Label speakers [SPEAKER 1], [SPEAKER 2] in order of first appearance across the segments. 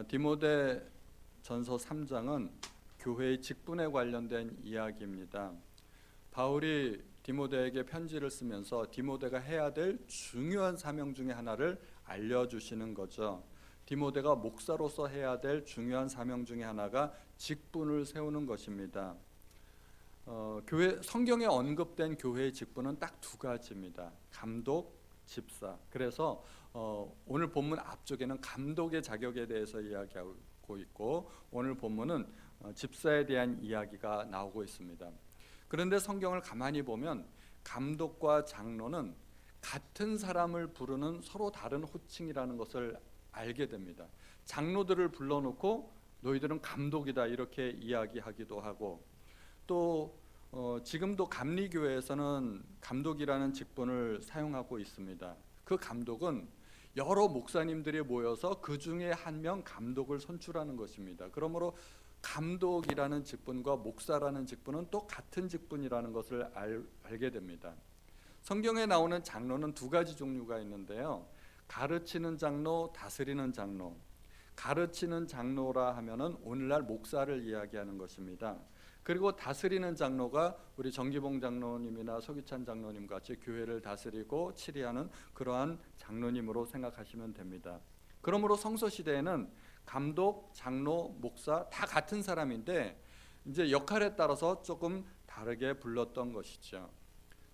[SPEAKER 1] 디모데 전서 3장은 교회의 직분에 관련된 이야기입니다. 바울이 디모데에게 편지를 쓰면서 디모데가 해야 될 중요한 사명 중에 하나를 알려주시는 거죠. 디모데가 목사로서 해야 될 중요한 사명 중에 하나가 직분을 세우는 것입니다. 교회 성경에 언급된 교회의 직분은 딱 두 가지입니다. 감독, 집사. 그래서 오늘 본문 앞쪽에는 감독의 자격에 대해서 이야기하고 있고, 오늘 본문은 집사에 대한 이야기가 나오고 있습니다. 그런데 성경을 가만히 보면 감독과 장로는 같은 사람을 부르는 서로 다른 호칭이라는 것을 알게 됩니다. 장로들을 불러놓고 너희들은 감독이다 이렇게 이야기하기도 하고, 또 지금도 감리교회에서는 감독이라는 직분을 사용하고 있습니다. 그 감독은 여러 목사님들이 모여서 그 중에 한 명 감독을 선출하는 것입니다. 그러므로 감독이라는 직분과 목사라는 직분은 또 같은 직분이라는 것을 알게 됩니다. 성경에 나오는 장로는 두 가지 종류가 있는데요. 가르치는 장로, 다스리는 장로. 가르치는 장로라 하면은 오늘날 목사를 이야기하는 것입니다. 그리고 다스리는 장로가 우리 정기봉 장로님이나 서기찬 장로님 같이 교회를 다스리고 치리하는 그러한 장로님으로 생각하시면 됩니다. 그러므로 성서 시대에는 감독, 장로, 목사 다 같은 사람인데 이제 역할에 따라서 조금 다르게 불렀던 것이죠.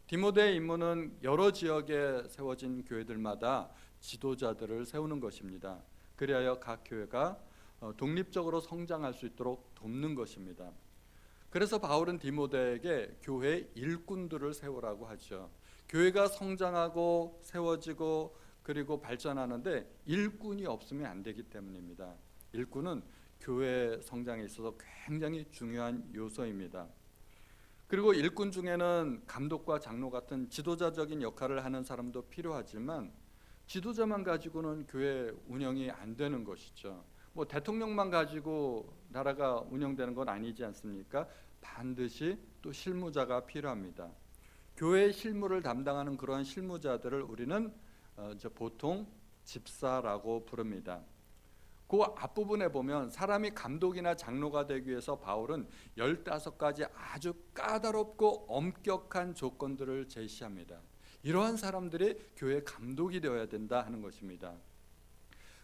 [SPEAKER 1] 디모데의 임무는 여러 지역에 세워진 교회들마다 지도자들을 세우는 것입니다. 그리하여 각 교회가 독립적으로 성장할 수 있도록 돕는 것입니다. 그래서 바울은 디모데에게 교회의 일꾼들을 세우라고 하죠. 교회가 성장하고 세워지고 그리고 발전하는데 일꾼이 없으면 안 되기 때문입니다. 일꾼은 교회 성장에 있어서 굉장히 중요한 요소입니다. 그리고 일꾼 중에는 감독과 장로 같은 지도자적인 역할을 하는 사람도 필요하지만 지도자만 가지고는 교회 운영이 안 되는 것이죠. 뭐 대통령만 가지고 나라가 운영되는 건 아니지 않습니까? 반드시 또 실무자가 필요합니다. 교회의 실무를 담당하는 그러한 실무자들을 우리는 보통 집사라고 부릅니다. 그 앞부분에 보면 사람이 감독이나 장로가 되기 위해서 바울은 15가지 아주 까다롭고 엄격한 조건들을 제시합니다. 이러한 사람들이 교회 감독이 되어야 된다 하는 것입니다.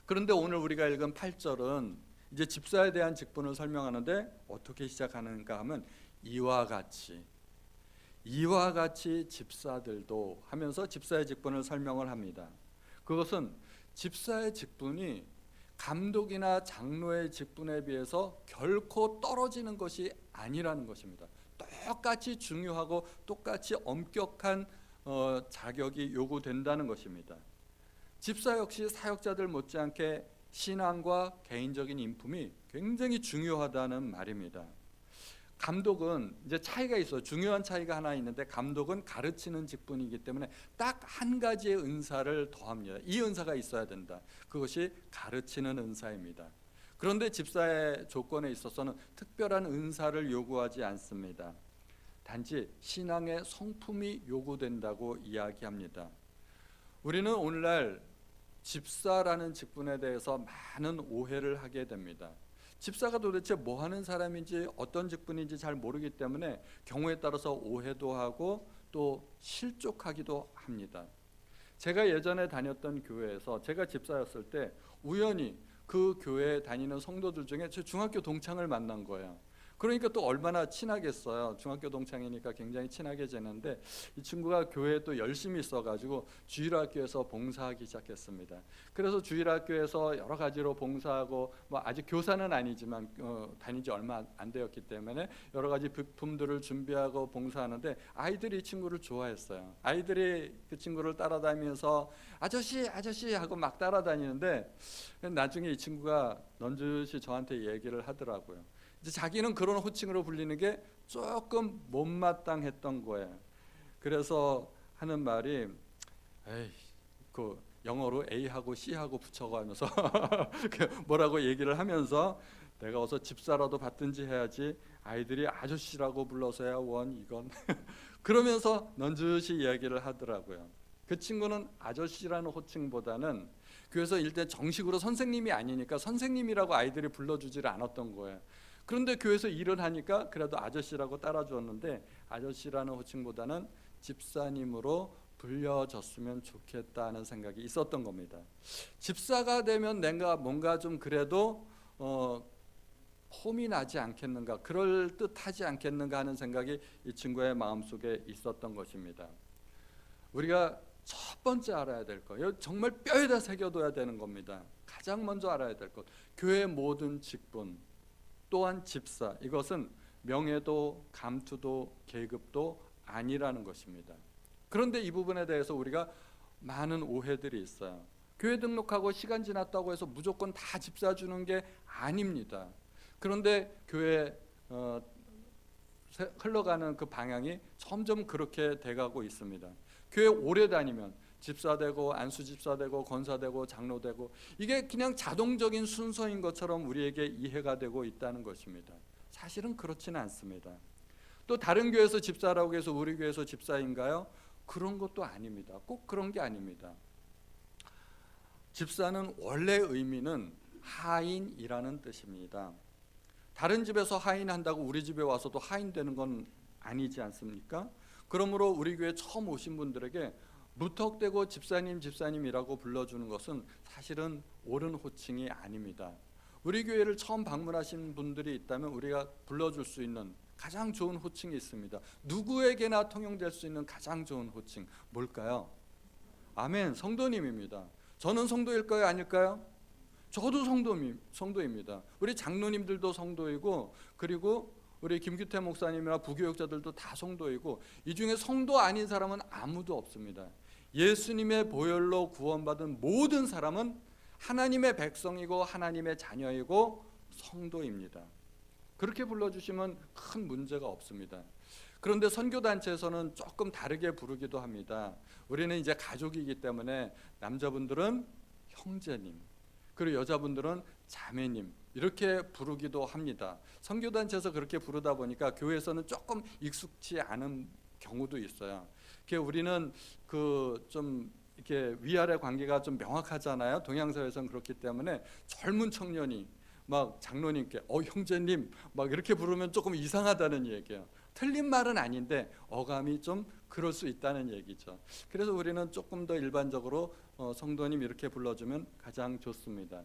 [SPEAKER 1] 그런데 오늘 우리가 읽은 8절은 이제 집사에 대한 직분을 설명하는데 어떻게 시작하는가 하면 이와 같이 집사들도 하면서 집사의 직분을 설명을 합니다. 그것은 집사의 직분이 감독이나 장로의 직분에 비해서 결코 떨어지는 것이 아니라는 것입니다. 똑같이 중요하고 똑같이 엄격한 자격이 요구된다는 것입니다. 집사 역시 사역자들 못지않게 신앙과 개인적인 인품이 굉장히 중요하다는 말입니다. 감독은 이제 차이가 있어요. 중요한 차이가 하나 있는데, 감독은 가르치는 직분이기 때문에 딱 한 가지의 은사를 더합니다. 이 은사가 있어야 된다. 그것이 가르치는 은사입니다. 그런데 집사의 조건에 있어서는 특별한 은사를 요구하지 않습니다. 단지 신앙의 성품이 요구된다고 이야기합니다. 우리는 오늘날 집사라는 직분에 대해서 많은 오해를 하게 됩니다. 집사가 도대체 뭐 하는 사람인지 어떤 직분인지 잘 모르기 때문에 경우에 따라서 오해도 하고 또 실족하기도 합니다. 제가 예전에 다녔던 교회에서 제가 집사였을 때 우연히 그 교회에 다니는 성도들 중에 제 중학교 동창을 만난 거예요. 그러니까 또 얼마나 친하겠어요. 중학교 동창이니까 굉장히 친하게 지냈는데 이 친구가 교회에 또 열심히 있어가지고 주일학교에서 봉사하기 시작했습니다. 그래서 주일학교에서 여러 가지로 봉사하고 뭐 아직 교사는 아니지만 다닌 지 얼마 안 되었기 때문에 여러 가지 부품들을 준비하고 봉사하는데 아이들이 이 친구를 좋아했어요. 아이들이 그 친구를 따라다니면서 아저씨 하고 막 따라다니는데 나중에 이 친구가 넌지시 저한테 얘기를 하더라고요. 이제 자기는 그런 호칭으로 불리는 게 조금 못마땅했던 거예요. 그래서 하는 말이 그 영어로 A하고 C하고 붙여가면서 뭐라고 얘기를 하면서 내가 어서 집사라도 받든지 해야지 아이들이 아저씨라고 불러서야 원 이건 그러면서 넌지시 이야기를 하더라고요. 그 친구는 아저씨라는 호칭보다는 교회에서 일단 정식으로 선생님이 아니니까 선생님이라고 아이들이 불러주지를 않았던 거예요. 그런데 교회에서 일을 하니까 그래도 아저씨라고 따라주었는데 아저씨라는 호칭보다는 집사님으로 불려졌으면 좋겠다는 생각이 있었던 겁니다. 집사가 되면 내가 뭔가 좀 그래도 폼이 나지 않겠는가, 그럴듯하지 않겠는가 하는 생각이 이 친구의 마음속에 있었던 것입니다. 우리가 첫 번째 알아야 될 거, 정말 뼈에다 새겨둬야 되는 겁니다. 가장 먼저 알아야 될 것, 교회의 모든 직분 또한 집사, 이것은 명예도 감투도 계급도 아니라는 것입니다. 그런데 이 부분에 대해서 우리가 많은 오해들이 있어요. 교회 등록하고 시간 지났다고 해서 무조건 다 집사 주는 게 아닙니다. 그런데 교회 흘러가는 그 방향이 점점 그렇게 돼가고 있습니다. 교회 오래 다니면 집사 되고 안수 집사 되고 권사 되고 장로 되고, 이게 그냥 자동적인 순서인 것처럼 우리에게 이해가 되고 있다는 것입니다. 사실은 그렇지는 않습니다. 또 다른 교회에서 집사라고 해서 우리 교회에서 집사인가요? 그런 것도 아닙니다. 꼭 그런 게 아닙니다. 집사는 원래 의미는 하인이라는 뜻입니다. 다른 집에서 하인한다고 우리 집에 와서도 하인 되는 건 아니지 않습니까? 그러므로 우리 교회 처음 오신 분들에게 무턱대고 집사님이라고 불러주는 것은 사실은 옳은 호칭이 아닙니다. 우리 교회를 처음 방문하신 분들이 있다면 우리가 불러줄 수 있는 가장 좋은 호칭이 있습니다. 누구에게나 통용될 수 있는 가장 좋은 호칭, 뭘까요? 아멘, 성도님입니다. 저는 성도일까요, 아닐까요? 저도 성도입니다. 우리 장로님들도 성도이고, 그리고 우리 김규태 목사님이나 부교육자들도 다 성도이고, 이 중에 성도 아닌 사람은 아무도 없습니다. 예수님의 보혈로 구원받은 모든 사람은 하나님의 백성이고 하나님의 자녀이고 성도입니다. 그렇게 불러주시면 큰 문제가 없습니다. 그런데 선교단체에서는 조금 다르게 부르기도 합니다. 우리는 이제 가족이기 때문에 남자분들은 형제님, 그리고 여자분들은 자매님, 이렇게 부르기도 합니다. 선교단체에서 그렇게 부르다 보니까 교회에서는 조금 익숙치 않은 경우도 있어요. 우리는 좀 이렇게 위아래 관계가 좀 명확하잖아요. 동양사회에서는 그렇기 때문에 젊은 청년이 막 장로님께 형제님 막 이렇게 부르면 조금 이상하다는 얘기예요. 틀린 말은 아닌데 어감이 좀 그럴 수 있다는 얘기죠. 그래서 우리는 조금 더 일반적으로 성도님 이렇게 불러주면 가장 좋습니다.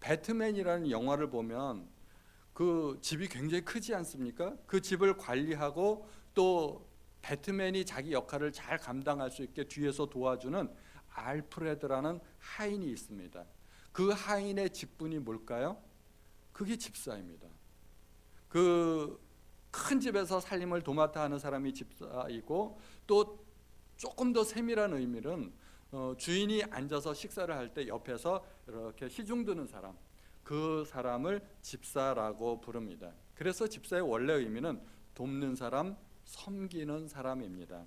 [SPEAKER 1] 배트맨이라는 영화를 보면 그 집이 굉장히 크지 않습니까? 그 집을 관리하고 또 배트맨이 자기 역할을 잘 감당할 수 있게 뒤에서 도와주는 알프레드라는 하인이 있습니다. 그 하인의 직분이 뭘까요? 그게 집사입니다. 그 큰 집에서 살림을 도맡아 하는 사람이 집사이고, 또 조금 더 세밀한 의미는 주인이 앉아서 식사를 할 때 옆에서 이렇게 시중 드는 사람, 그 사람을 집사라고 부릅니다. 그래서 집사의 원래 의미는 돕는 사람, 섬기는 사람입니다.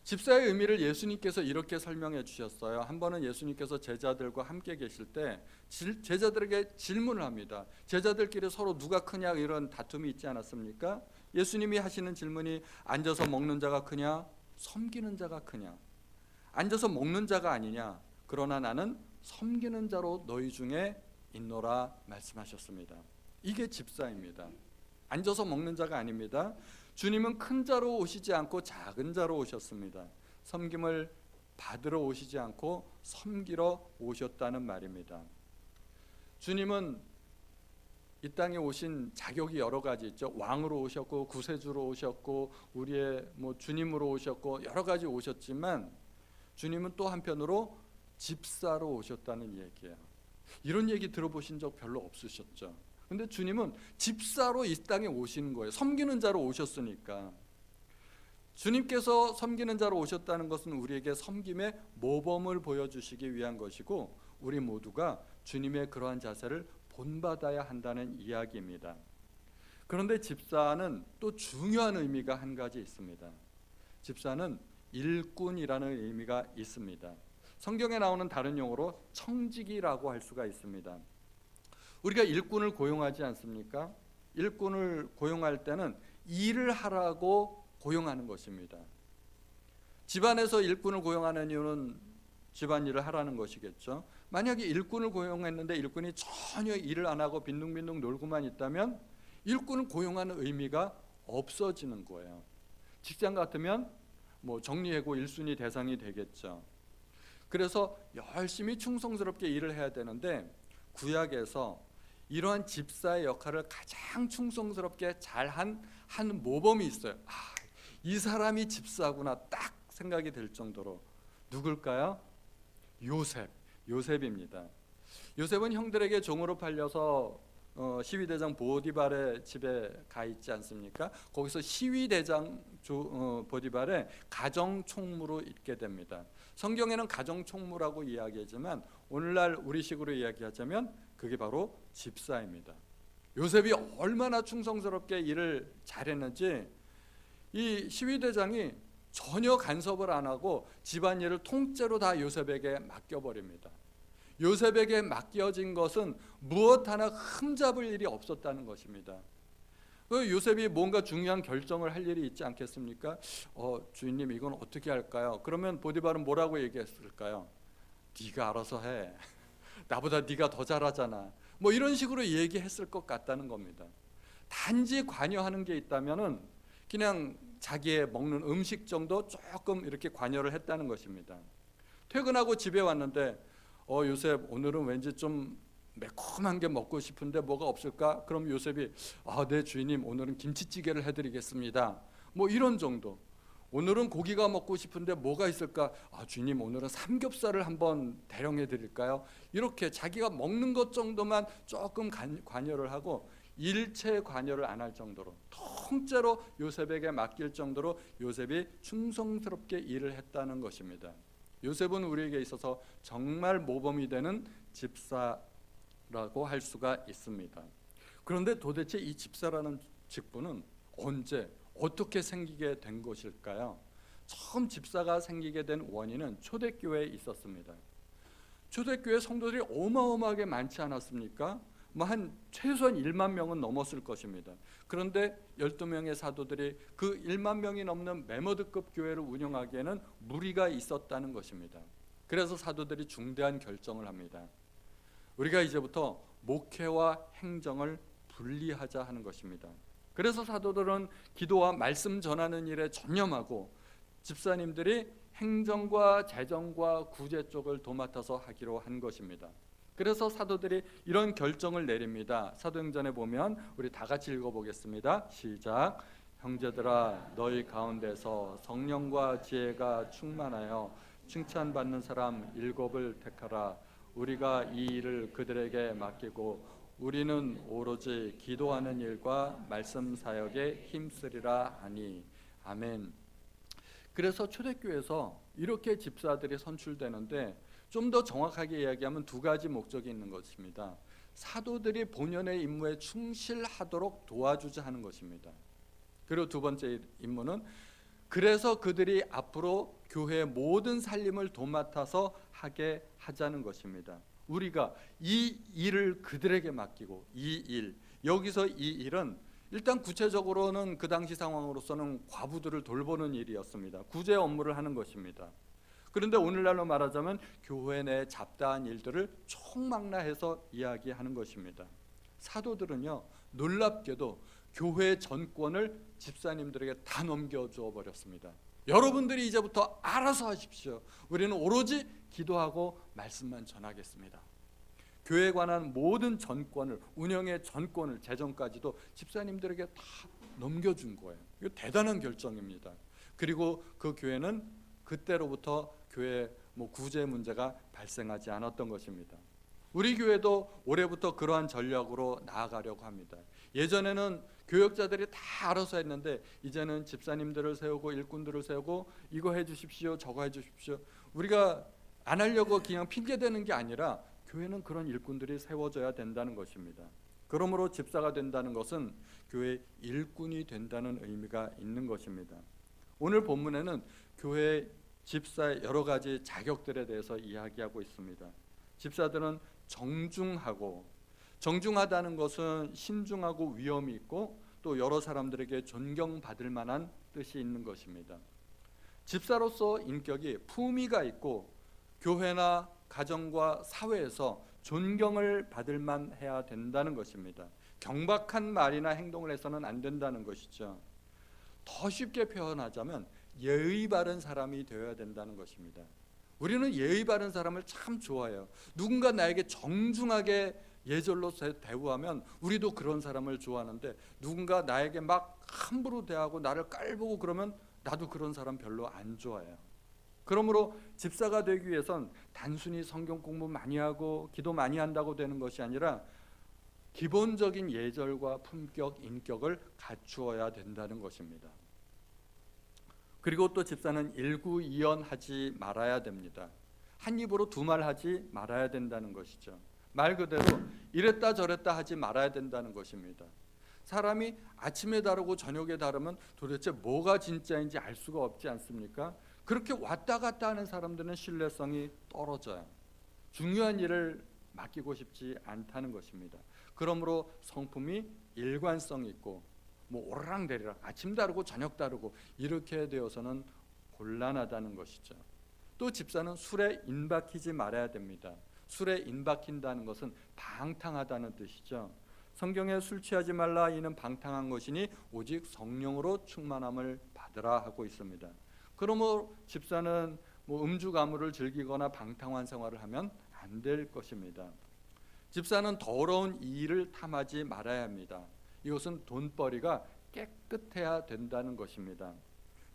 [SPEAKER 1] 집사의 의미를 예수님께서 이렇게 설명해 주셨어요. 한 번은 예수님께서 제자들과 함께 계실 때 제자들에게 질문을 합니다. 제자들끼리 서로 누가 크냐 이런 다툼이 있지 않았습니까? 예수님이 하시는 질문이 앉아서 먹는 자가 크냐, 섬기는 자가 크냐. 앉아서 먹는 자가 아니냐, 그러나 나는 섬기는 자로 너희 중에 있노라 말씀하셨습니다. 이게 집사입니다. 앉아서 먹는 자가 아닙니다. 주님은 큰 자로 오시지 않고 작은 자로 오셨습니다. 섬김을 받으러 오시지 않고 섬기러 오셨다는 말입니다. 주님은 이 땅에 오신 자격이 여러 가지 있죠. 왕으로 오셨고 구세주로 오셨고 우리의 주님으로 오셨고 여러 가지 오셨지만, 주님은 또 한편으로 집사로 오셨다는 얘기예요. 이런 얘기 들어보신 적 별로 없으셨죠. 근데 주님은 집사로 이 땅에 오시는 거예요. 섬기는 자로 오셨으니까. 주님께서 섬기는 자로 오셨다는 것은 우리에게 섬김의 모범을 보여주시기 위한 것이고, 우리 모두가 주님의 그러한 자세를 본받아야 한다는 이야기입니다. 그런데 집사는 또 중요한 의미가 한 가지 있습니다. 집사는 일꾼이라는 의미가 있습니다. 성경에 나오는 다른 용어로 청지기라고 할 수가 있습니다. 우리가 일꾼을 고용하지 않습니까? 일꾼을 고용할 때는 일을 하라고 고용하는 것입니다. 집안에서 일꾼을 고용하는 이유는 집안일을 하라는 것이겠죠. 만약에 일꾼을 고용했는데 일꾼이 전혀 일을 안 하고 빈둥빈둥 놀고만 있다면 일꾼을 고용하는 의미가 없어지는 거예요. 직장 같으면 뭐 정리해고 1순위 대상이 되겠죠. 그래서 열심히 충성스럽게 일을 해야 되는데 구약에서 이러한 집사의 역할을 가장 충성스럽게 잘한 한 모범이 있어요. 이 사람이 집사구나 딱 생각이 들 정도로. 누굴까요? 요셉입니다. 요셉은 형들에게 종으로 팔려서 시위대장 보디발의 집에 가 있지 않습니까? 거기서 시위대장 보디발의 가정총무로 있게 됩니다. 성경에는 가정총무라고 이야기하지만 오늘날 우리식으로 이야기하자면 그게 바로 집사입니다. 요셉이 얼마나 충성스럽게 일을 잘했는지 이 시위대장이 전혀 간섭을 안 하고 집안일을 통째로 다 요셉에게 맡겨버립니다. 요셉에게 맡겨진 것은 무엇 하나 흠잡을 일이 없었다는 것입니다. 요셉이 뭔가 중요한 결정을 할 일이 있지 않겠습니까? 주인님 이건 어떻게 할까요? 그러면 보디발은 뭐라고 얘기했을까요? 네가 알아서 해. 나보다 네가 더 잘하잖아. 뭐 이런 식으로 얘기했을 것 같다는 겁니다. 단지 관여하는 게 있다면은 그냥 자기의 먹는 음식 정도 조금 이렇게 관여를 했다는 것입니다. 퇴근하고 집에 왔는데 요셉 오늘은 왠지 좀 매콤한 게 먹고 싶은데 뭐가 없을까? 그럼 요셉이 네 주인님 오늘은 김치찌개를 해드리겠습니다. 뭐 이런 정도. 오늘은 고기가 먹고 싶은데 뭐가 있을까? 주인님 오늘은 삼겹살을 한번 대령해 드릴까요? 이렇게 자기가 먹는 것 정도만 조금 관여를 하고 일체 관여를 안 할 정도로 통째로 요셉에게 맡길 정도로 요셉이 충성스럽게 일을 했다는 것입니다. 요셉은 우리에게 있어서 정말 모범이 되는 집사라고 할 수가 있습니다. 그런데 도대체 이 집사라는 직분은 언제 어떻게 생기게 된 것일까요? 처음 집사가 생기게 된 원인은 초대교회에 있었습니다. 초대교회 성도들이 어마어마하게 많지 않았습니까? 한 최소한 1만 명은 넘었을 것입니다. 그런데 12명의 사도들이 그 1만 명이 넘는 메모드급 교회를 운영하기에는 무리가 있었다는 것입니다. 그래서 사도들이 중대한 결정을 합니다. 우리가 이제부터 목회와 행정을 분리하자 하는 것입니다. 그래서 사도들은 기도와 말씀 전하는 일에 전념하고 집사님들이 행정과 재정과 구제 쪽을 도맡아서 하기로 한 것입니다. 그래서 사도들이 이런 결정을 내립니다. 사도행전에 보면 우리 다 같이 읽어보겠습니다. 시작. 형제들아 너희 가운데서 성령과 지혜가 충만하여 칭찬받는 사람 7을 택하라. 우리가 이 일을 그들에게 맡기고 우리는 오로지 기도하는 일과 말씀 사역에 힘쓰리라 하니. 아멘. 그래서 초대교회에서 이렇게 집사들이 선출되는데 좀 더 정확하게 이야기하면 두 가지 목적이 있는 것입니다. 사도들이 본연의 임무에 충실하도록 도와주자 하는 것입니다. 그리고 두 번째 임무는 그래서 그들이 앞으로 교회의 모든 살림을 도맡아서 하게 하자는 것입니다. 우리가 이 일을 그들에게 맡기고 이 일, 여기서 이 일은 일단 구체적으로는 그 당시 상황으로서는 과부들을 돌보는 일이었습니다. 구제 업무를 하는 것입니다. 그런데 오늘날로 말하자면 교회 내 잡다한 일들을 총망라해서 이야기하는 것입니다. 사도들은요 놀랍게도 교회 전권을 집사님들에게 다 넘겨주어 버렸습니다. 여러분들이 이제부터 알아서 하십시오. 우리는 오로지 기도하고 말씀만 전하겠습니다. 교회에 관한 모든 전권을, 운영의 전권을, 재정까지도 집사님들에게 다 넘겨준 거예요. 이거 대단한 결정입니다. 그리고 그 교회는 그때로부터 교회 구제 문제가 발생하지 않았던 것입니다. 우리 교회도 올해부터 그러한 전략으로 나아가려고 합니다. 예전에는 교역자들이 다 알아서 했는데 이제는 집사님들을 세우고 일꾼들을 세우고 이거 해주십시오 저거 해주십시오. 우리가 안 하려고 그냥 핑계대는 게 아니라 교회는 그런 일꾼들이 세워져야 된다는 것입니다. 그러므로 집사가 된다는 것은 교회 일꾼이 된다는 의미가 있는 것입니다. 오늘 본문에는 교회 집사의 여러 가지 자격들에 대해서 이야기하고 있습니다. 집사들은 정중하다는 것은 신중하고 위엄이 있고 또 여러 사람들에게 존경받을 만한 뜻이 있는 것입니다. 집사로서 인격이 품위가 있고 교회나 가정과 사회에서 존경을 받을 만해야 된다는 것입니다. 경박한 말이나 행동을 해서는 안 된다는 것이죠. 더 쉽게 표현하자면 예의 바른 사람이 되어야 된다는 것입니다. 우리는 예의 바른 사람을 참 좋아해요. 누군가 나에게 정중하게 예절로 대우하면 우리도 그런 사람을 좋아하는데, 누군가 나에게 막 함부로 대하고 나를 깔보고 그러면 나도 그런 사람 별로 안 좋아해요. 그러므로 집사가 되기 위해선 단순히 성경 공부 많이 하고 기도 많이 한다고 되는 것이 아니라 기본적인 예절과 품격, 인격을 갖추어야 된다는 것입니다. 그리고 또 집사는 일구이연하지 말아야 됩니다. 한 입으로 두 말 하지 말아야 된다는 것이죠. 말 그대로 이랬다 저랬다 하지 말아야 된다는 것입니다. 사람이 아침에 다르고 저녁에 다르면 도대체 뭐가 진짜인지 알 수가 없지 않습니까? 그렇게 왔다 갔다 하는 사람들은 신뢰성이 떨어져요. 중요한 일을 맡기고 싶지 않다는 것입니다. 그러므로 성품이 일관성 있고 오르락내리락 아침 다르고 저녁 다르고 이렇게 되어서는 곤란하다는 것이죠. 또 집사는 술에 인박히지 말아야 됩니다. 술에 인박힌다는 것은 방탕하다는 뜻이죠. 성경에 술 취하지 말라 이는 방탕한 것이니 오직 성령으로 충만함을 받으라 하고 있습니다. 그러므로 집사는 음주 가무를 즐기거나 방탕한 생활을 하면 안 될 것입니다. 집사는 더러운 일을 탐하지 말아야 합니다. 이것은 돈벌이가 깨끗해야 된다는 것입니다.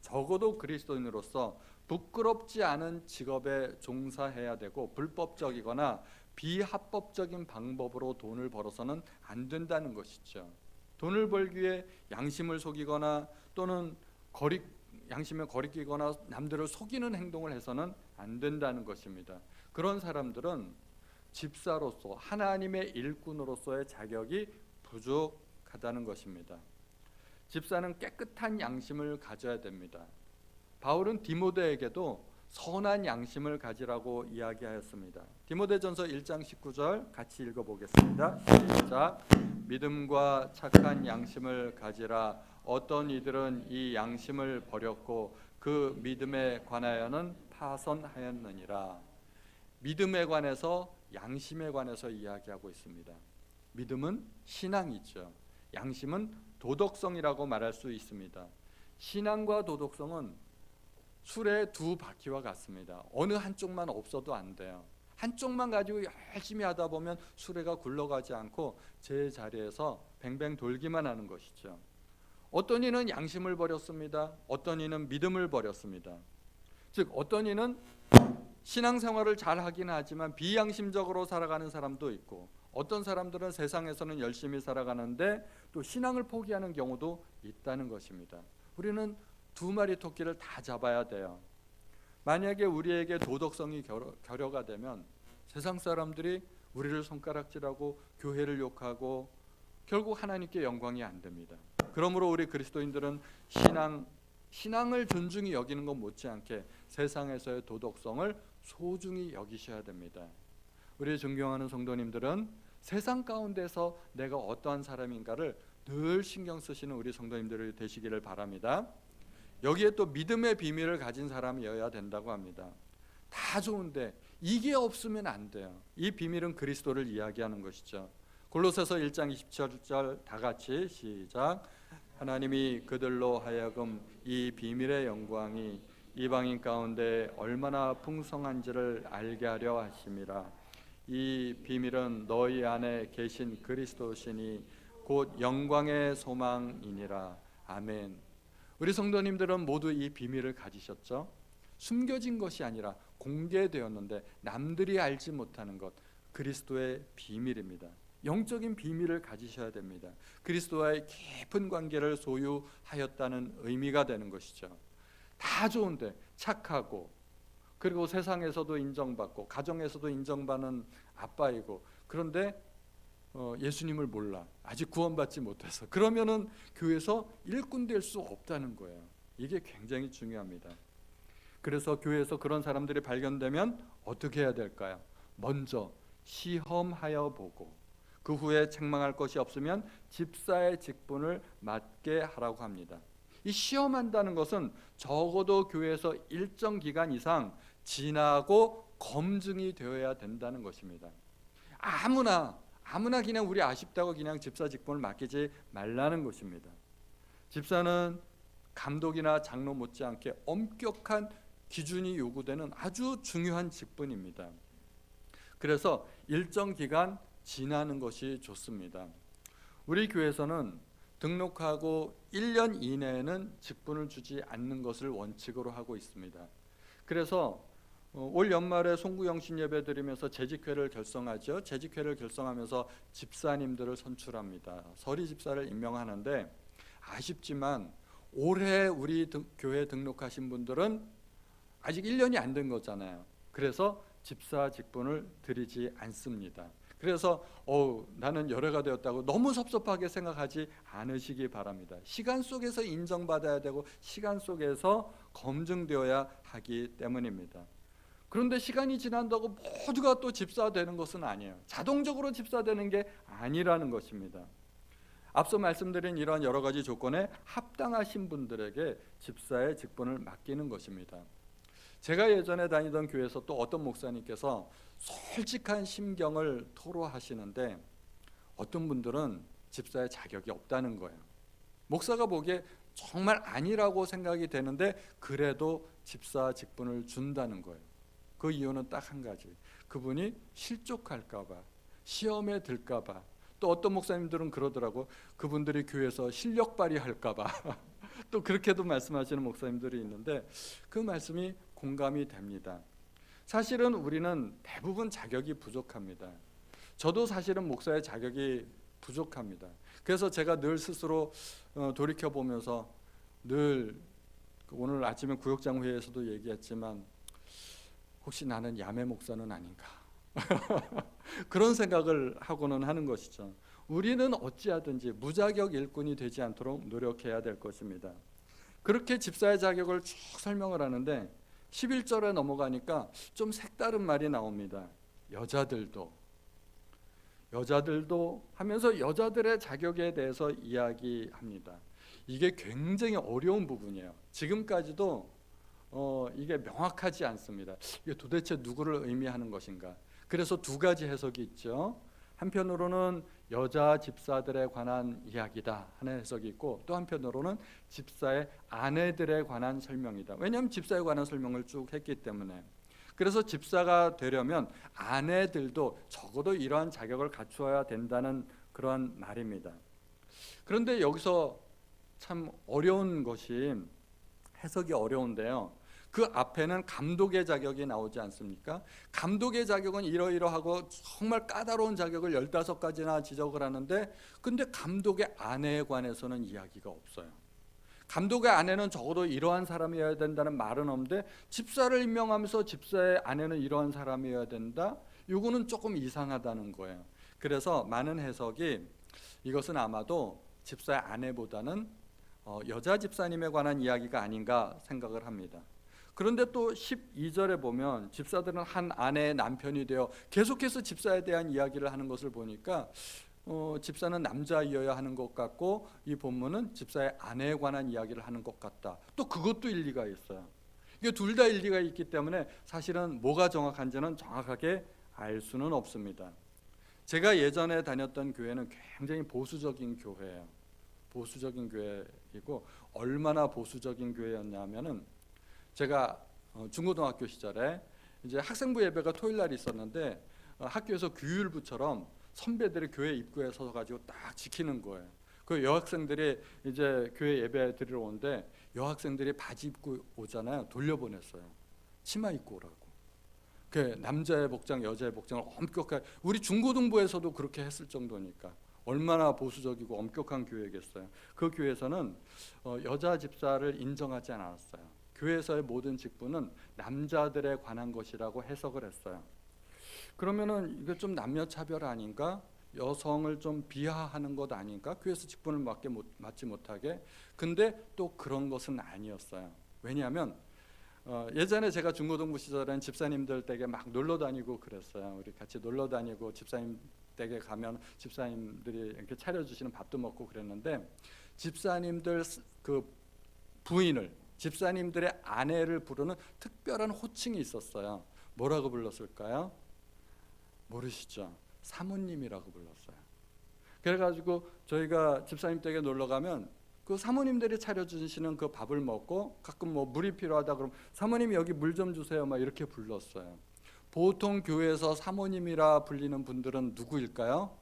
[SPEAKER 1] 적어도 그리스도인으로서 부끄럽지 않은 직업에 종사해야 되고 불법적이거나 비합법적인 방법으로 돈을 벌어서는 안 된다는 것이죠. 돈을 벌기 위해 양심을 속이거나 또는 양심에 거리끼거나 남들을 속이는 행동을 해서는 안 된다는 것입니다. 그런 사람들은 집사로서 하나님의 일꾼으로서의 자격이 부족하다는 것입니다. 집사는 깨끗한 양심을 가져야 됩니다. 바울은 디모데에게도 선한 양심을 가지라고 이야기하였습니다. 디모데전서 1장 19절 같이 읽어보겠습니다. 시작. 믿음과 착한 양심을 가지라. 어떤 이들은 이 양심을 버렸고 그 믿음에 관하여는 파선하였느니라. 믿음에 관해서 양심에 관해서 이야기하고 있습니다. 믿음은 신앙이죠. 양심은 도덕성이라고 말할 수 있습니다. 신앙과 도덕성은 술의 두 바퀴와 같습니다. 어느 한쪽만 없어도 안 돼요. 한쪽만 가지고 열심히 하다 보면 수레가 굴러가지 않고 제자리에서 뱅뱅 돌기만 하는 것이죠. 어떤 이는 양심을 버렸습니다. 어떤 이는 믿음을 버렸습니다. 즉 어떤 이는 신앙생활을 잘 하긴 하지만 비양심적으로 살아가는 사람도 있고, 어떤 사람들은 세상에서는 열심히 살아가는데 또 신앙을 포기하는 경우도 있다는 것입니다. 우리는 두 마리 토끼를 다 잡아야 돼요. 만약에 우리에게 도덕성이 결여가 되면 세상 사람들이 우리를 손가락질하고 교회를 욕하고 결국 하나님께 영광이 안 됩니다. 그러므로 우리 그리스도인들은 신앙을 존중히 여기는 것 못지않게 세상에서의 도덕성을 소중히 여기셔야 됩니다. 우리 존경하는 성도님들은 세상 가운데서 내가 어떠한 사람인가를 늘 신경 쓰시는 우리 성도님들이 되시기를 바랍니다. 여기에 또 믿음의 비밀을 가진 사람이어야 된다고 합니다. 다 좋은데 이게 없으면 안 돼요. 이 비밀은 그리스도를 이야기하는 것이죠. 골로새서 1장 27절 다 같이 시작. 하나님이 그들로 하여금 이 비밀의 영광이 이방인 가운데 얼마나 풍성한지를 알게 하려 하심이라. 이 비밀은 너희 안에 계신 그리스도시니 곧 영광의 소망이니라. 아멘. 우리 성도님들은 모두 이 비밀을 가지셨죠? 숨겨진 것이 아니라 공개되었는데 남들이 알지 못하는 것, 그리스도의 비밀입니다. 영적인 비밀을 가지셔야 됩니다. 그리스도와의 깊은 관계를 소유하였다는 의미가 되는 것이죠. 다 좋은데 착하고, 그리고 세상에서도 인정받고 가정에서도 인정받는 아빠이고, 그런데 예수님을 몰라, 아직 구원받지 못해서, 그러면은 교회에서 일꾼 될 수 없다는 거예요. 이게 굉장히 중요합니다. 그래서 교회에서 그런 사람들이 발견되면 어떻게 해야 될까요? 먼저 시험하여 보고 그 후에 책망할 것이 없으면 집사의 직분을 맡게 하라고 합니다. 이 시험한다는 것은 적어도 교회에서 일정 기간 이상 지나고 검증이 되어야 된다는 것입니다. 아무나 그냥 우리 아쉽다고 그냥 집사 직분을 맡기지 말라는 것입니다. 집사는 감독이나 장로 못지않게 엄격한 기준이 요구되는 아주 중요한 직분입니다. 그래서 일정 기간 지나는 것이 좋습니다. 우리 교회에서는 등록하고 1년 이내에는 직분을 주지 않는 것을 원칙으로 하고 있습니다. 그래서 올 연말에 송구영신 예배 드리면서 재직회를 결성하죠. 재직회를 결성하면서 집사님들을 선출합니다. 서리 집사를 임명하는데 아쉽지만 올해 우리 교회에 등록하신 분들은 아직 1년이 안 된 거잖아요. 그래서 집사 직분을 드리지 않습니다. 그래서 나는 열애가 되었다고 너무 섭섭하게 생각하지 않으시기 바랍니다. 시간 속에서 인정받아야 되고 시간 속에서 검증되어야 하기 때문입니다. 그런데 시간이 지난다고 모두가 또 집사 되는 것은 아니에요. 자동적으로 집사 되는 게 아니라는 것입니다. 앞서 말씀드린 이러한 여러 가지 조건에 합당하신 분들에게 집사의 직분을 맡기는 것입니다. 제가 예전에 다니던 교회에서 또 어떤 목사님께서 솔직한 심경을 토로하시는데 어떤 분들은 집사의 자격이 없다는 거예요. 목사가 보기에 정말 아니라고 생각이 되는데 그래도 집사 직분을 준다는 거예요. 그 이유는 딱 한 가지. 그분이 실족할까 봐, 시험에 들까 봐. 또 어떤 목사님들은 그러더라고. 그분들이 교회에서 실력 발휘할까 봐. 또 그렇게도 말씀하시는 목사님들이 있는데 그 말씀이 공감이 됩니다. 사실은 우리는 대부분 자격이 부족합니다. 저도 사실은 목사의 자격이 부족합니다. 그래서 제가 늘 스스로 돌이켜보면서 늘 오늘 아침에 구역장 회의에서도 얘기했지만 혹시 나는 야매 목사는 아닌가 그런 생각을 하고는 하는 것이죠. 우리는 어찌하든지 무자격 일꾼이 되지 않도록 노력해야 될 것입니다. 그렇게 집사의 자격을 쭉 설명을 하는데 11절에 넘어가니까 좀 색다른 말이 나옵니다. 여자들도 하면서 여자들의 자격에 대해서 이야기합니다. 이게 굉장히 어려운 부분이에요. 지금까지도 이게 명확하지 않습니다. 이게 도대체 누구를 의미하는 것인가? 그래서 두 가지 해석이 있죠. 한편으로는 여자 집사들에 관한 이야기다 하는 해석이 있고 또 한편으로는 집사의 아내들에 관한 설명이다. 왜냐하면 집사에 관한 설명을 쭉 했기 때문에. 그래서 집사가 되려면 아내들도 적어도 이러한 자격을 갖추어야 된다는 그러한 말입니다. 그런데 여기서 참 어려운 것이 해석이 어려운데요. 그 앞에는 감독의 자격이 나오지 않습니까? 감독의 자격은 이러이러하고 정말 까다로운 자격을 15가지나 지적을 하는데 근데 감독의 아내에 관해서는 이야기가 없어요. 감독의 아내는 적어도 이러한 사람이어야 된다는 말은 없는데 집사를 임명하면서 집사의 아내는 이러한 사람이어야 된다? 이거는 조금 이상하다는 거예요. 그래서 많은 해석이 이것은 아마도 집사의 아내보다는 여자 집사님에 관한 이야기가 아닌가 생각을 합니다. 그런데 또 12절에 보면 집사들은 한 아내의 남편이 되어 계속해서 집사에 대한 이야기를 하는 것을 보니까 집사는 남자이어야 하는 것 같고 이 본문은 집사의 아내에 관한 이야기를 하는 것 같다. 또 그것도 일리가 있어요. 이게 둘 다 일리가 있기 때문에 사실은 뭐가 정확한지는 정확하게 알 수는 없습니다. 제가 예전에 다녔던 교회는 굉장히 보수적인 교회예요. 보수적인 교회이고 얼마나 보수적인 교회였냐면은 제가 중고등학교 시절에 이제 학생부 예배가 토요일 날 있었는데 학교에서 규율부처럼 선배들이 교회 입구에 서서 가지고 딱 지키는 거예요. 그 여학생들이 이제 교회 예배 드리러 오는데 여학생들이 바지 입고 오잖아요. 돌려보냈어요. 치마 입고 오라고. 그 남자의 복장, 여자의 복장을 엄격하게 우리 중고등부에서도 그렇게 했을 정도니까 얼마나 보수적이고 엄격한 교회겠어요. 그 교회에서는 여자 집사를 인정하지 않았어요. 교회에서의 모든 직분은 남자들에 관한 것이라고 해석을 했어요. 그러면은 이게 좀 남녀 차별 아닌가? 여성을 좀 비하하는 것 아닌가? 교회에서 직분을 맡지 못하게. 근데 또 그런 것은 아니었어요. 왜냐하면 예전에 제가 중고등부 시절엔 집사님들 댁에 막 놀러 다니고 그랬어요. 우리 같이 놀러 다니고 집사님 댁에 가면 집사님들이 이렇게 차려주시는 밥도 먹고 그랬는데 집사님들 그 부인을, 집사님들의 아내를 부르는 특별한 호칭이 있었어요. 뭐라고 불렀을까요? 모르시죠? 사모님이라고 불렀어요. 그래가지고 저희가 집사님 댁에 놀러 가면 그 사모님들이 차려주시는 그 밥을 먹고 가끔 뭐 물이 필요하다 그러면 사모님 여기 물 좀 주세요 막 이렇게 불렀어요. 보통 교회에서 사모님이라 불리는 분들은 누구일까요?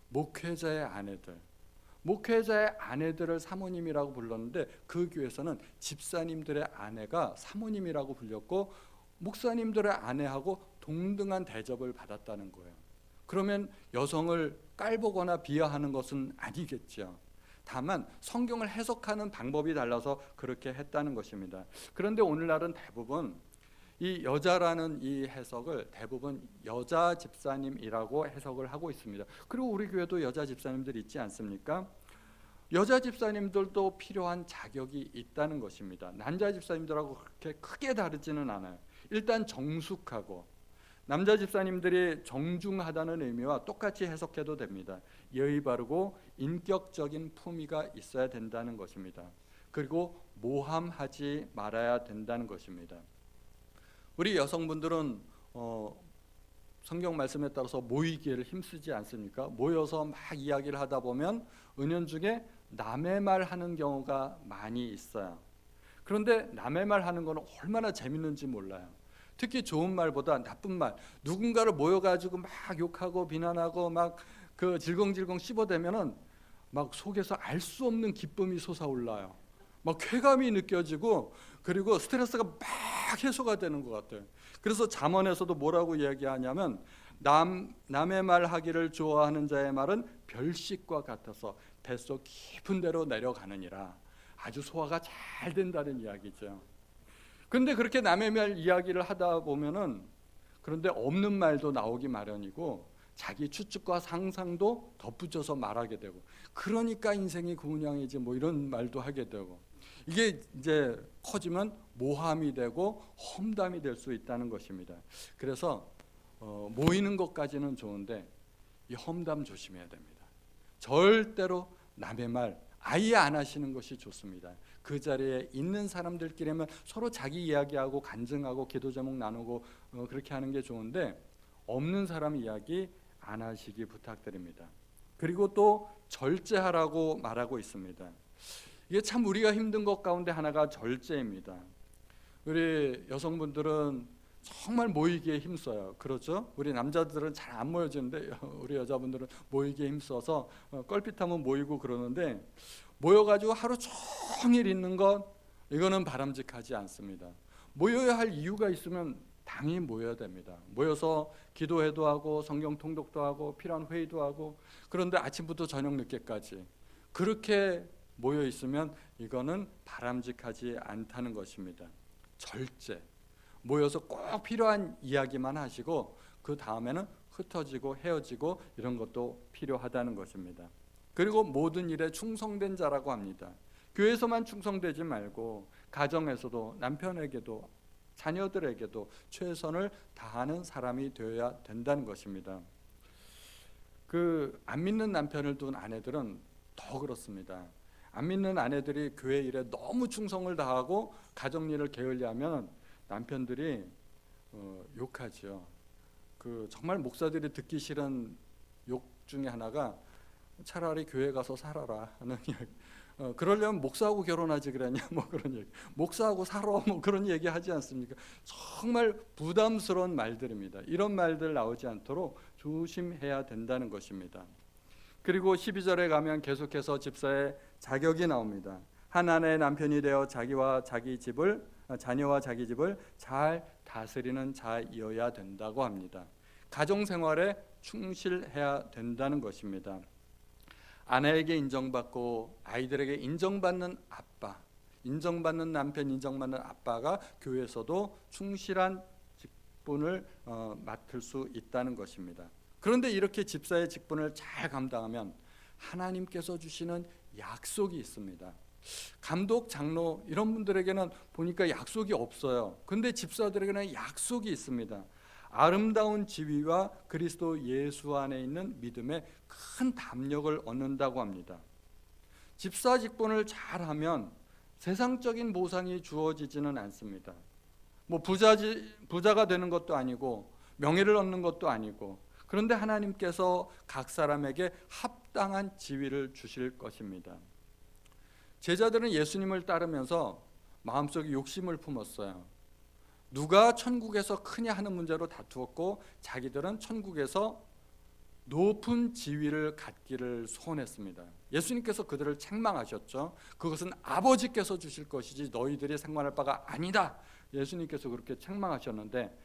[SPEAKER 1] 목회자의 아내들. 목회자의 아내들을 사모님이라고 불렀는데 그 교회에서는 집사님들의 아내가 사모님이라고 불렸고 목사님들의 아내하고 동등한 대접을 받았다는 거예요. 그러면 여성을 깔보거나 비하하는 것은 아니겠죠. 다만 성경을 해석하는 방법이 달라서 그렇게 했다는 것입니다. 그런데 오늘날은 대부분 이 여자라는 이 해석을 대부분 여자 집사님이라고 해석을 하고 있습니다. 그리고 우리 교회도 여자 집사님들 있지 않습니까? 여자 집사님들도 필요한 자격이 있다는 것입니다. 남자 집사님들하고 그렇게 크게 다르지는 않아요. 일단 정숙하고, 남자 집사님들이 정중하다는 의미와 똑같이 해석해도 됩니다. 예의 바르고 인격적인 품위가 있어야 된다는 것입니다. 그리고 모함하지 말아야 된다는 것입니다. 우리 여성분들은 성경 말씀에 따라서 모이기를 힘쓰지 않습니까? 모여서 막 이야기를 하다 보면 은연중에 남의 말 하는 경우가 많이 있어요. 그런데 남의 말 하는 건 얼마나 재밌는지 몰라요. 특히 좋은 말보다 나쁜 말, 누군가를 모여가지고 막 욕하고 비난하고 막 그 질겅질겅 씹어대면은 막 속에서 알 수 없는 기쁨이 솟아올라요. 막 쾌감이 느껴지고 그리고 스트레스가 막 해소가 되는 것 같아요. 그래서 잠언에서도 뭐라고 이야기하냐면 남의 말 하기를 좋아하는 자의 말은 별식과 같아서 뱃속 깊은 데로 내려가느니라. 아주 소화가 잘 된다는 이야기죠. 그런데 그렇게 남의 말 이야기를 하다 보면은 그런데 없는 말도 나오기 마련이고 자기 추측과 상상도 덧붙여서 말하게 되고 그러니까 인생이 그 모양이지 뭐 이런 말도 하게 되고 이게 이제 커지면 모함이 되고 험담이 될 수 있다는 것입니다. 그래서 모이는 것까지는 좋은데 이 험담 조심해야 됩니다. 절대로 남의 말 아예 안 하시는 것이 좋습니다. 그 자리에 있는 사람들끼리면 서로 자기 이야기하고 간증하고 기도 제목 나누고 그렇게 하는 게 좋은데 없는 사람 이야기 안 하시기 부탁드립니다. 그리고 또 절제하라고 말하고 있습니다. 이게 참 우리가 힘든 것 가운데 하나가 절제입니다. 우리 여성분들은 정말 모이기에 힘써요. 그렇죠? 우리 남자들은 잘 안 모여지는데 우리 여자분들은 모이기에 힘써서 껄핏하면 모이고 그러는데 모여가지고 하루 종일 있는 것 이거는 바람직하지 않습니다. 모여야 할 이유가 있으면 당연히 모여야 됩니다. 모여서 기도회도 하고 성경 통독도 하고 필요한 회의도 하고 그런데 아침부터 저녁 늦게까지 그렇게 모여 있으면 이거는 바람직하지 않다는 것입니다. 절제. 모여서 꼭 필요한 이야기만 하시고 그 다음에는 흩어지고 헤어지고 이런 것도 필요하다는 것입니다. 그리고 모든 일에 충성된 자라고 합니다. 교회에서만 충성되지 말고 가정에서도 남편에게도 자녀들에게도 최선을 다하는 사람이 되어야 된다는 것입니다. 그 안 믿는 남편을 둔 아내들은 더 그렇습니다. 안 믿는 아내들이 교회 일에 너무 충성을 다하고 가정 일을 게을리하면 남편들이 욕하죠. 그 정말 목사들이 듣기 싫은 욕 중에 하나가 차라리 교회 가서 살아라 하는 이야기. 그러려면 목사하고 결혼하지 그랬냐 뭐 그런 얘기. 목사하고 살아 뭐 그런 얘기 하지 않습니까? 정말 부담스러운 말들입니다. 이런 말들 나오지 않도록 조심해야 된다는 것입니다. 그리고 12절에 가면 계속해서 집사의 자격이 나옵니다. 한 아내의 남편이 되어 자녀와 자기 집을 잘 다스리는 자이어야 된다고 합니다. 가정 생활에 충실해야 된다는 것입니다. 아내에게 인정받고 아이들에게 인정받는 아빠, 인정받는 남편, 인정받는 아빠가 교회에서도 충실한 직분을 맡을 수 있다는 것입니다. 그런데 이렇게 집사의 직분을 잘 감당하면 하나님께서 주시는 약속이 있습니다. 감독, 장로 이런 분들에게는 보니까 약속이 없어요. 근데 집사들에게는 약속이 있습니다. 아름다운 지위와 그리스도 예수 안에 있는 믿음의 큰 담력을 얻는다고 합니다. 집사 직분을 잘하면 세상적인 보상이 주어지지는 않습니다. 뭐 부자가 되는 것도 아니고 명예를 얻는 것도 아니고, 그런데 하나님께서 각 사람에게 합당한 지위를 주실 것입니다. 제자들은 예수님을 따르면서 마음속에 욕심을 품었어요. 누가 천국에서 크냐 하는 문제로 다투었고, 자기들은 천국에서 높은 지위를 갖기를 소원했습니다. 예수님께서 그들을 책망하셨죠. 그것은 아버지께서 주실 것이지 너희들이 상관할 바가 아니다. 예수님께서 그렇게 책망하셨는데,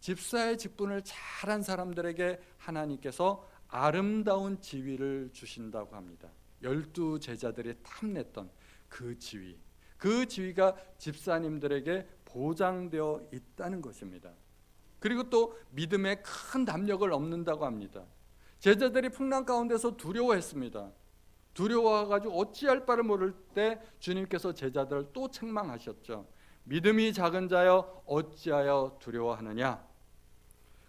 [SPEAKER 1] 집사의 직분을 잘한 사람들에게 하나님께서 아름다운 지위를 주신다고 합니다. 12 제자들이 탐냈던 그 지위, 그 지위가 집사님들에게 보장되어 있다는 것입니다. 그리고 또 믿음에 큰 담력을 얻는다고 합니다. 제자들이 풍랑 가운데서 두려워했습니다. 두려워가지고 어찌할 바를 모를 때 주님께서 제자들을 또 책망하셨죠. 믿음이 작은 자여 어찌하여 두려워하느냐.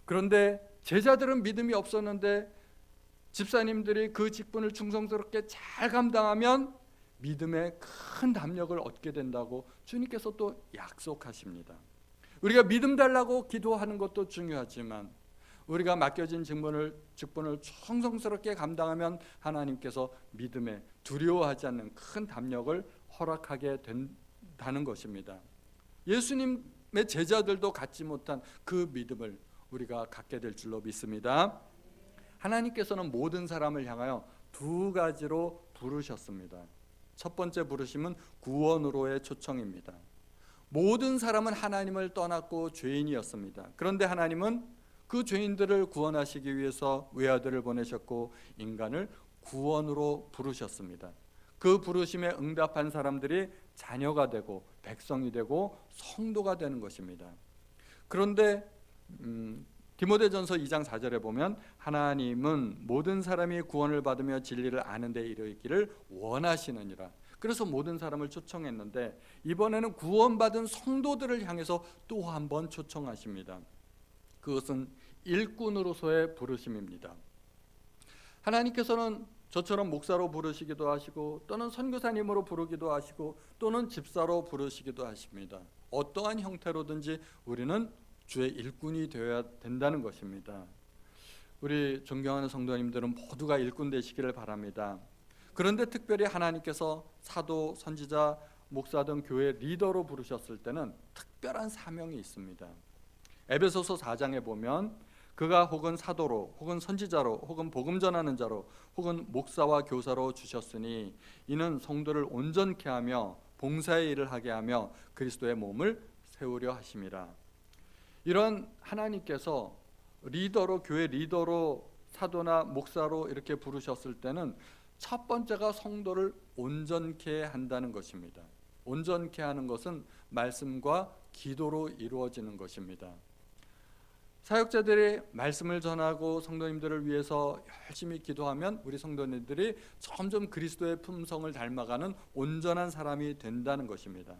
[SPEAKER 1] 그런데 제자들은 믿음이 없었는데 집사님들이 그 직분을 충성스럽게 잘 감당하면 믿음의 큰 담력을 얻게 된다고 주님께서 또 약속하십니다. 우리가 믿음 달라고 기도하는 것도 중요하지만 우리가 맡겨진 직분을 충성스럽게 감당하면 하나님께서 믿음에 두려워하지 않는 큰 담력을 허락하게 된다는 것입니다. 예수님의 제자들도 갖지 못한 그 믿음을 우리가 갖게 될 줄로 믿습니다. 하나님께서는 모든 사람을 향하여 2가지로 부르셨습니다. 첫 번째 부르심은 구원으로의 초청입니다. 모든 사람은 하나님을 떠났고 죄인이었습니다. 그런데 하나님은 그 죄인들을 구원하시기 위해서 외아들을 보내셨고 인간을 구원으로 부르셨습니다. 그 부르심에 응답한 사람들이 자녀가 되고 백성이 되고 성도가 되는 것입니다. 그런데 디모데전서 2장 4절에 보면 하나님은 모든 사람이 구원을 받으며 진리를 아는 데 이르기를 원하시느니라. 그래서 모든 사람을 초청했는데 이번에는 구원받은 성도들을 향해서 또 한 번 초청하십니다. 그것은 일꾼으로서의 부르심입니다. 하나님께서는 저처럼 목사로 부르시기도 하시고 또는 선교사님으로 부르기도 하시고 또는 집사로 부르시기도 하십니다. 어떠한 형태로든지 우리는 주의 일꾼이 되어야 된다는 것입니다. 우리 존경하는 성도님들은 모두가 일꾼 되시기를 바랍니다. 그런데 특별히 하나님께서 사도, 선지자, 목사 등 교회 리더로 부르셨을 때는 특별한 사명이 있습니다. 에베소서 4장에 보면 그가 혹은 사도로 혹은 선지자로 혹은 복음 전하는 자로 혹은 목사와 교사로 주셨으니 이는 성도를 온전케 하며 봉사의 일을 하게 하며 그리스도의 몸을 세우려 하심이라. 이런 하나님께서 리더로, 교회 리더로, 사도나 목사로 이렇게 부르셨을 때는 첫 번째가 성도를 온전케 한다는 것입니다. 온전케 하는 것은 말씀과 기도로 이루어지는 것입니다. 사역자들이 말씀을 전하고 성도님들을 위해서 열심히 기도하면 우리 성도님들이 점점 그리스도의 품성을 닮아가는 온전한 사람이 된다는 것입니다.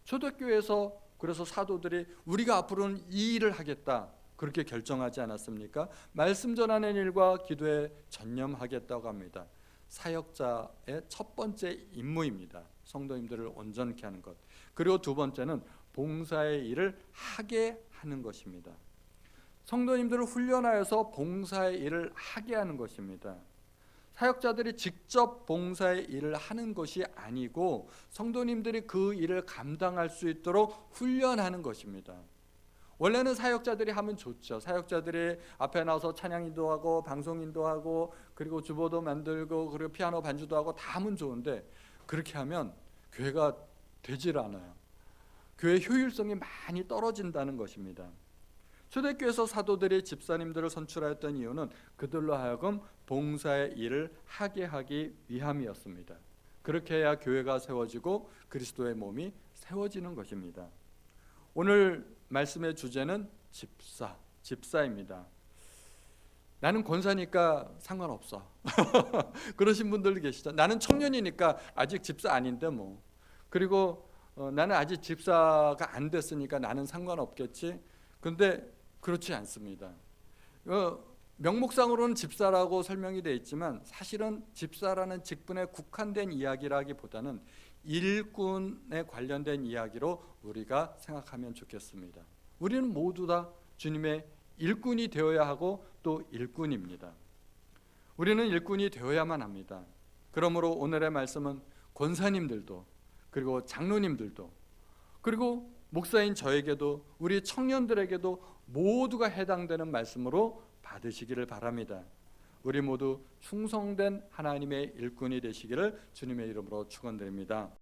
[SPEAKER 1] 초대교회에서 그래서 사도들이 우리가 앞으로는 이 일을 하겠다 그렇게 결정하지 않았습니까? 말씀 전하는 일과 기도에 전념하겠다고 합니다. 사역자의 첫 번째 임무입니다. 성도님들을 온전케 하는 것. 그리고 두 번째는 봉사의 일을 하게 하는 것입니다. 성도님들을 훈련하여서 봉사의 일을 하게 하는 것입니다. 사역자들이 직접 봉사의 일을 하는 것이 아니고 성도님들이 그 일을 감당할 수 있도록 훈련하는 것입니다. 원래는 사역자들이 하면 좋죠. 사역자들이 앞에 나와서 찬양 인도하고 방송 인도하고 그리고 주보도 만들고 그리고 피아노 반주도 하고 다 하면 좋은데 그렇게 하면 교회가 되질 않아요. 교회 효율성이 많이 떨어진다는 것입니다. 초대교회에서 사도들이 집사님들을 선출하였던 이유는 그들로 하여금 봉사의 일을 하게 하기 위함이었습니다. 그렇게 해야 교회가 세워지고 그리스도의 몸이 세워지는 것입니다. 오늘 말씀의 주제는 집사입니다. 나는 권사니까 상관없어. 그러신 분들도 계시죠. 나는 청년이니까 아직 집사 아닌데 뭐. 그리고 나는 아직 집사가 안 됐으니까 나는 상관없겠지. 근데 그렇지 않습니다. 명목상으로는 집사라고 설명이 되어 있지만 사실은 집사라는 직분에 국한된 이야기라기보다는 일꾼에 관련된 이야기로 우리가 생각하면 좋겠습니다. 우리는 모두 다 주님의 일꾼이 되어야 하고 또 일꾼입니다. 우리는 일꾼이 되어야만 합니다. 그러므로 오늘의 말씀은 권사님들도, 그리고 장로님들도, 그리고 목사인 저에게도, 우리 청년들에게도 모두가 해당되는 말씀으로 받으시기를 바랍니다. 우리 모두 충성된 하나님의 일꾼이 되시기를 주님의 이름으로 축원드립니다.